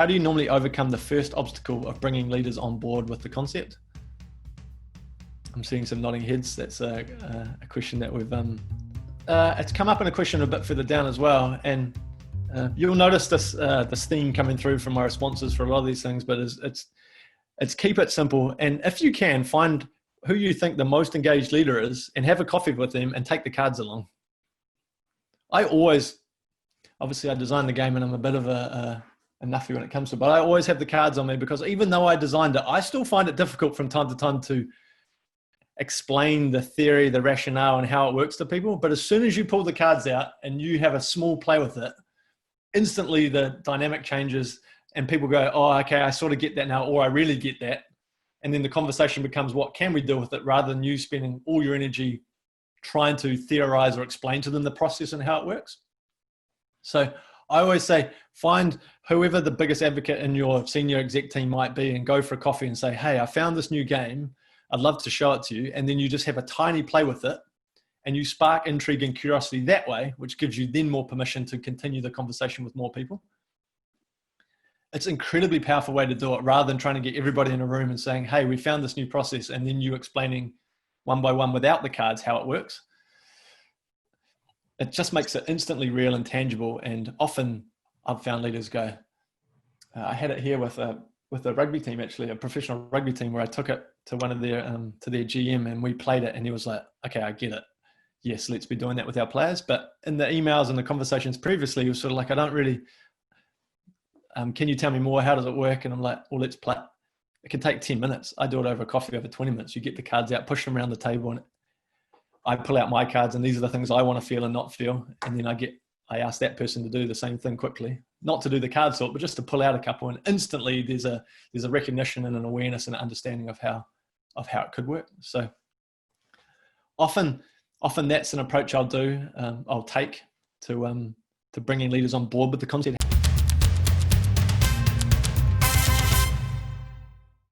how do you normally overcome the first obstacle of bringing leaders on board with the concept? I'm seeing some nodding heads. That's a question that we've, it's come up in a question a bit further down as well. And you'll notice this theme coming through from my responses for a lot of these things, but it's keep it simple. And if you can, find who you think the most engaged leader is and have a coffee with them and take the cards along. Obviously I designed the game and I'm a bit of a nuffy when it comes to it, but I always have the cards on me, because even though I designed it, I still find it difficult from time to time to explain the theory, the rationale, and how it works to people. But as soon as you pull the cards out and you have a small play with it, instantly the dynamic changes and people go, oh, okay, I sort of get that now, or I really get that. And then the conversation becomes, what can we do with it, rather than you spending all your energy trying to theorize or explain to them the process and how it works. So I always say, find whoever the biggest advocate in your senior exec team might be and go for a coffee and say, hey, I found this new game. I'd love to show it to you. And then you just have a tiny play with it and you spark intrigue and curiosity that way, which gives you then more permission to continue the conversation with more people. It's an incredibly powerful way to do it, rather than trying to get everybody in a room and saying, hey, we found this new process, and then you explaining one by one without the cards how it works. It just makes it instantly real and tangible. And often I've found leaders go, I had it here with a rugby team, actually, a professional rugby team, where I took it to one of their, to their GM, and we played it, and he was like, okay, I get it. Yes, let's be doing that with our players. But in the emails and the conversations previously, he was sort of like, I don't really, can you tell me more? How does it work? And I'm like, well, let's play. It can take 10 minutes. I do it over coffee over 20 minutes. You get the cards out, push them around the table, and I pull out my cards, and these are the things I want to feel and not feel. And then I ask that person to do the same thing quickly, not to do the card sort, but just to pull out a couple. And instantly there's a recognition and an awareness and an understanding of how it could work. So often that's an approach I'll take to bringing leaders on board with the concept.